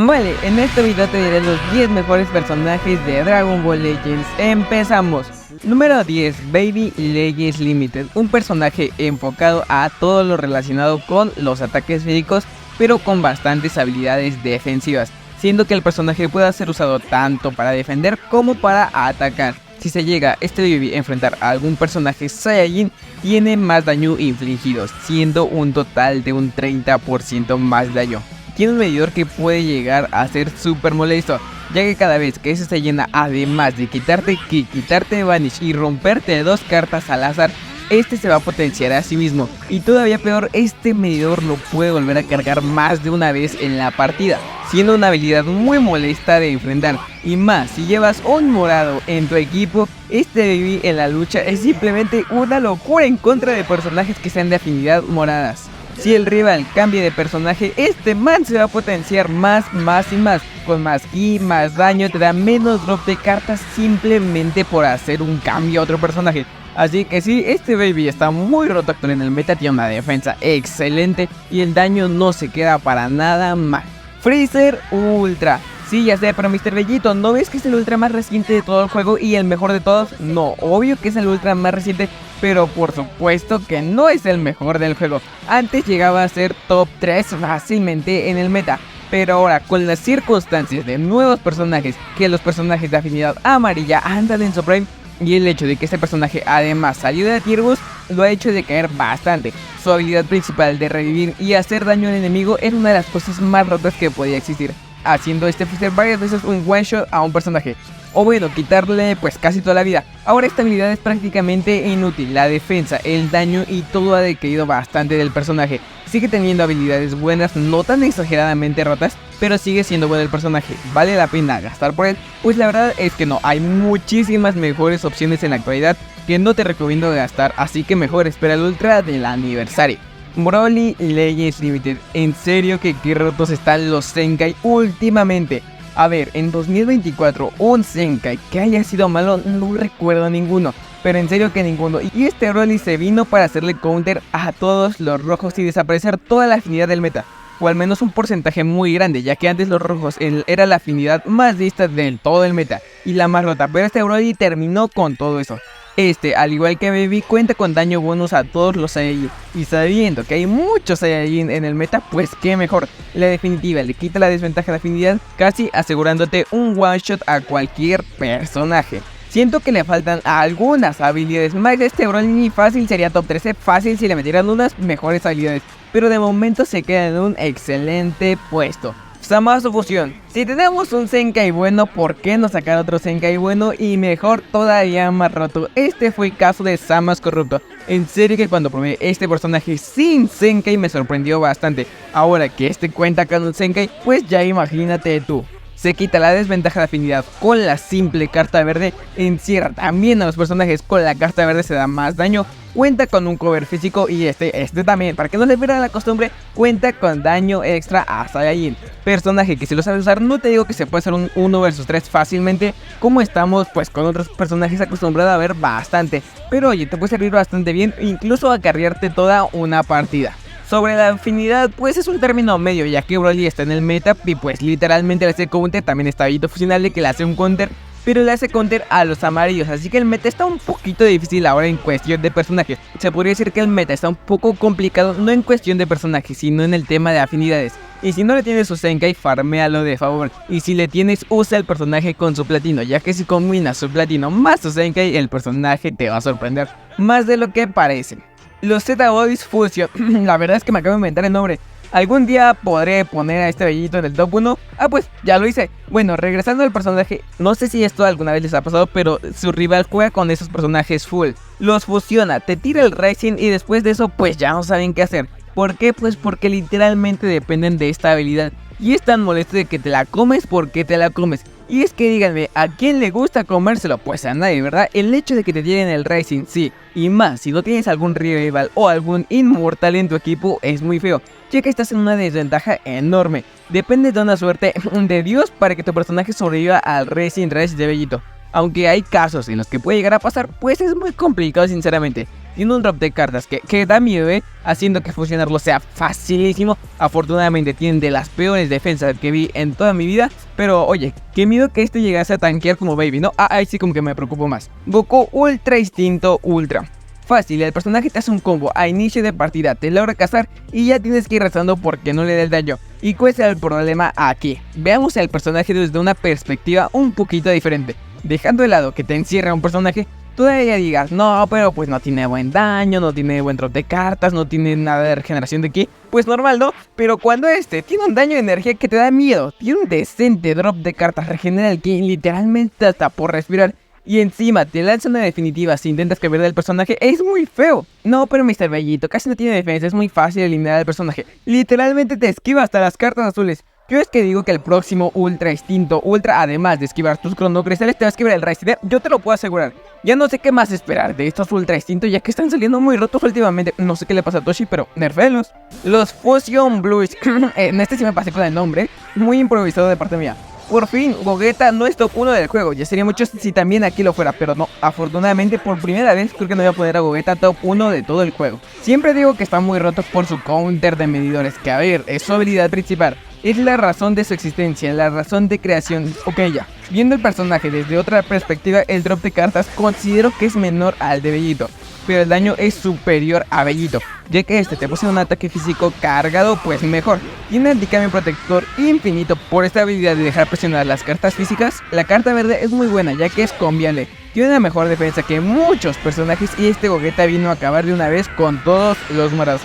Vale, en este video te diré los 10 mejores personajes de Dragon Ball Legends. Empezamos. Número 10, Baby Legends Limited, un personaje enfocado a todo lo relacionado con los ataques físicos, pero con bastantes habilidades defensivas, siendo que el personaje puede ser usado tanto para defender como para atacar. Si se llega este Baby a enfrentar a algún personaje Saiyajin, tiene más daño infligido, siendo un total de un 30% más daño. Tiene un medidor que puede llegar a ser súper molesto, ya que cada vez que se llena, además de quitarte Ki, quitarte Vanish y romperte 2 cartas al azar, este se va a potenciar a sí mismo. Y todavía peor, este medidor lo puede volver a cargar más de una vez en la partida, siendo una habilidad muy molesta de enfrentar. Y más, si llevas un morado en tu equipo, este Baby en la lucha es simplemente una locura en contra de personajes que sean de afinidad moradas. Si el rival cambia de personaje, este man se va a potenciar más y más. Con más ki, más daño, te da menos drop de cartas simplemente por hacer un cambio a otro personaje. Así que sí, este Baby está muy roto actual en el meta, tiene una defensa excelente y el daño no se queda para nada mal. Freezer Ultra. Sí, ya sé, pero Mr. Bellito, ¿no ves que es el ultra más reciente de todo el juego y el mejor de todos? No, obvio que es el ultra más reciente, pero por supuesto que no es el mejor del juego. Antes llegaba a ser top 3 fácilmente en el meta, pero ahora con las circunstancias de nuevos personajes, que los personajes de afinidad amarilla andan en su prime, y el hecho de que este personaje además salió de Tier Boost, lo ha hecho decaer bastante. Su habilidad principal de revivir y hacer daño al enemigo es una de las cosas más rotas que podía existir, haciendo este Freezer varias veces un one shot a un personaje, o bueno, quitarle pues casi toda la vida. Ahora esta habilidad es prácticamente inútil, la defensa, el daño y todo ha decaído bastante del personaje. Sigue teniendo habilidades buenas, no tan exageradamente rotas, pero sigue siendo bueno el personaje. ¿Vale la pena gastar por él? Pues la verdad es que no, hay muchísimas mejores opciones en la actualidad que no te recomiendo gastar, así que mejor espera el ultra del aniversario. Broly Legends Limited, en serio que qué rotos están los Zenkai últimamente. A ver, en 2024 un Zenkai que haya sido malo no recuerdo ninguno, pero en serio que ninguno. Y este Broly se vino para hacerle counter a todos los rojos y desaparecer toda la afinidad del meta, o al menos un porcentaje muy grande, ya que antes los rojos era la afinidad más vista del todo el meta y la más rota, pero este Broly terminó con todo eso. Este, al igual que Baby, cuenta con daño bonus a todos los Saiyajin, y sabiendo que hay muchos Saiyajin en el meta, pues qué mejor. La definitiva le quita la desventaja de afinidad, casi asegurándote un one shot a cualquier personaje. Siento que le faltan algunas habilidades más. Este Broly fácil sería top 13, fácil si le metieran unas mejores habilidades, pero de momento se queda en un excelente puesto. Zamasu Fusión. Si tenemos un Zenkai bueno, ¿por qué no sacar otro Zenkai bueno y mejor todavía más roto? Este fue el caso de Zamasu Corrupto. En serio que cuando probé este personaje sin Zenkai me sorprendió bastante. Ahora que este cuenta con un Zenkai, pues ya imagínate tú. Se quita la desventaja de afinidad con la simple carta verde, encierra también a los personajes con la carta verde, se da más daño, cuenta con un cover físico y este también, para que no le pierdan la costumbre, cuenta con daño extra a Saiyajin. Personaje que si lo sabes usar, no te digo que se puede hacer un 1 vs 3 fácilmente, como estamos pues con otros personajes acostumbrados a ver bastante, pero oye, te puede servir bastante bien, incluso a carrearte toda una partida. Sobre la afinidad, pues es un término medio, ya que Broly está en el meta y pues literalmente le hace counter. También está Villito Fusionable que le hace un counter, pero le hace counter a los amarillos, así que el meta está un poquito difícil ahora en cuestión de personajes. Se podría decir que el meta está un poco complicado, no en cuestión de personajes, sino en el tema de afinidades. Y si no le tienes su Zenkai, farméalo de favor. Y si le tienes, usa el personaje con su platino, ya que si combinas su platino más su Zenkai, el personaje te va a sorprender más de lo que parece. Los Z-Boys Fusion. La verdad es que me acabo de inventar el nombre. ¿Algún día podré poner a este bellito en el top 1? Ah, pues ya lo hice. Bueno, regresando al personaje, no sé si esto alguna vez les ha pasado, pero su rival juega con esos personajes full. Los fusiona, te tira el Rising y después de eso pues ya no saben qué hacer. ¿Por qué? Pues porque literalmente dependen de esta habilidad. Y es tan molesto de que te la comes porque te la comes. Y es que díganme, ¿a quién le gusta comérselo? Pues a nadie, ¿verdad? El hecho de que te tiren el Rising, sí. Y más, si no tienes algún rival o algún inmortal en tu equipo, es muy feo, ya que estás en una desventaja enorme. Depende de una suerte de Dios para que tu personaje sobreviva al Rising Rush de Bellito. Aunque hay casos en los que puede llegar a pasar, pues es muy complicado sinceramente. tiene un drop de cartas que da miedo, haciendo que funcionarlo sea facilísimo. Afortunadamente tienen de las peores defensas que vi en toda mi vida, pero oye, qué miedo que este llegase a tanquear como Baby, ¿no? Ahí sí como que me preocupo más. Goku Ultra Instinto Ultra. Fácil, el personaje te hace un combo a inicio de partida, te logra cazar y ya tienes que ir rezando porque no le da el daño. ¿Y cuál es el problema aquí? Veamos al personaje desde una perspectiva un poquito diferente. Dejando de lado que te encierra un personaje, todavía digas, no, pero pues no tiene buen daño, no tiene buen drop de cartas, no tiene nada de regeneración de ki. Pues normal, ¿no? Pero cuando tiene un daño de energía que te da miedo, tiene un decente drop de cartas, regenera el ki literalmente hasta por respirar, y encima te lanza una definitiva si intentas cambiar del personaje, es muy feo. No, pero Mr. Bellito casi no tiene defensa, es muy fácil eliminar al personaje. Literalmente te esquiva hasta las cartas azules. Yo es que digo que el próximo Ultra Instinto Ultra, además de esquivar tus cronocristales, te va a esquivar el Rider. Yo te lo puedo asegurar. Ya no sé qué más esperar de estos Ultra Instinto, ya que están saliendo muy rotos últimamente. No sé qué le pasa a Toshi, pero nerfelos. Los Fusion Blues. En este sí me pasé con el nombre. Muy improvisado de parte mía. Por fin, Gogeta no es top 1 del juego. Ya sería mucho si también aquí lo fuera, pero no. Afortunadamente, por primera vez, creo que no voy a poner a Gogeta top 1 de todo el juego. Siempre digo que está muy roto por su counter de medidores, que a ver, es su habilidad principal. Es la razón de su existencia, la razón de creación. Ok, ya. Viendo el personaje desde otra perspectiva, el drop de cartas considero que es menor al de Bellito, pero el daño es superior a Bellito, ya que te posee un ataque físico cargado, pues mejor. Tiene anticambio protector infinito por esta habilidad de dejar presionar las cartas físicas. La carta verde es muy buena, ya que es combiable. Tiene una mejor defensa que muchos personajes y Gogeta vino a acabar de una vez con todos los morados.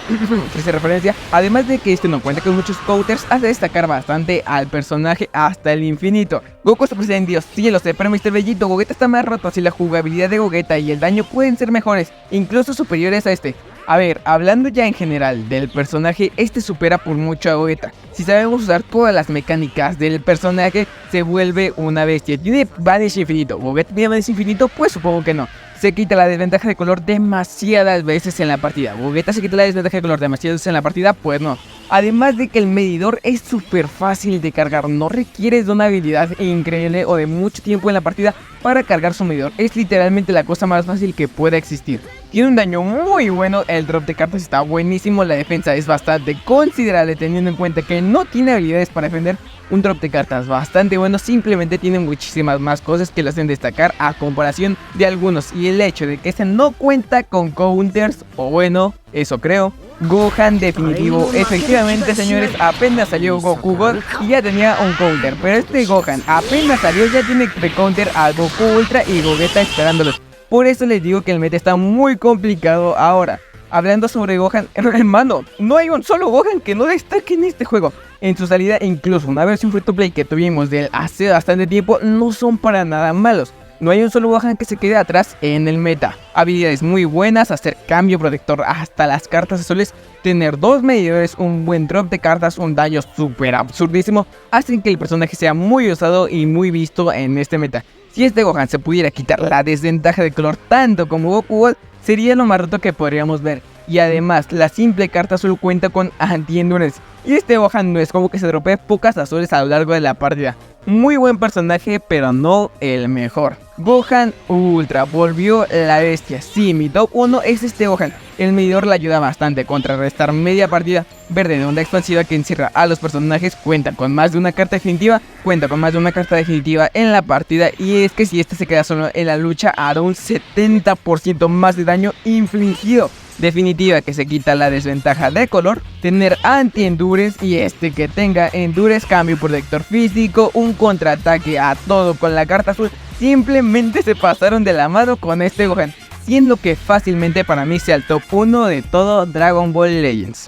Esa referencia. Además de que no cuenta con muchos counters, hace destacar bastante al personaje hasta el infinito. Goku se presenta en Dios, sí lo sé, pero Mr. Bellito, Gogeta está más roto, así la jugabilidad de Gogeta y el daño pueden ser mejores, incluso superiores a A ver, hablando ya en general del personaje, supera por mucho a Gogeta. Si sabemos usar todas las mecánicas del personaje, se vuelve una bestia. ¿Tiene Vanish infinito? ¿Gogeta tiene Vanish infinito? Pues supongo que no. Se quita la desventaja de color demasiadas veces en la partida. ¿Gogeta se quita la desventaja de color demasiadas veces en la partida? Pues no. Además de que el medidor es súper fácil de cargar, no requieres de una habilidad increíble o de mucho tiempo en la partida para cargar su medidor. Es literalmente la cosa más fácil que pueda existir. Tiene un daño muy bueno, el drop de cartas está buenísimo, la defensa es bastante considerable teniendo en cuenta que no tiene habilidades para defender. Un drop de cartas bastante bueno, simplemente tiene muchísimas más cosas que lo hacen destacar a comparación de algunos. Y el hecho de que no cuenta con counters, o bueno, eso creo. Gohan definitivo, efectivamente señores, apenas salió Goku God y ya tenía un counter, pero Gohan apenas salió ya tiene de counter a Goku Ultra y Gogeta esperándolos. Por eso les digo que el meta está muy complicado ahora. Hablando sobre Gohan, hermano, no hay un solo Gohan que no destaque en este juego. En su salida, incluso una versión free to play que tuvimos de él hace bastante tiempo, no son para nada malos. No hay un solo Gohan que se quede atrás en el meta. Habilidades muy buenas, hacer cambio protector hasta las cartas azules, tener dos medidores, un buen drop de cartas, un daño súper absurdísimo, hacen que el personaje sea muy usado y muy visto en este meta. Si Gohan se pudiera quitar la desventaja de color tanto como Goku God, sería lo más roto que podríamos ver. Y además, la simple carta azul cuenta con anti-endurance. Y Gohan no es como que se dropee pocas azules a lo largo de la partida. Muy buen personaje, pero no el mejor. Gohan Ultra, volvió la bestia. Sí, mi top 1 es Gohan. El medidor le ayuda bastante a contrarrestar media partida. Verde de onda expansiva que encierra a los personajes. Cuenta con más de una carta definitiva. En la partida. Y es que si se queda solo en la lucha, hará un 70% más de daño infligido. Definitiva que se quita la desventaja de color, tener anti-endurance y que tenga endurance, cambio protector físico, un contraataque a todo con la carta azul. Simplemente se pasaron de la mano con Gohan, siendo que fácilmente para mí sea el top 1 de todo Dragon Ball Legends.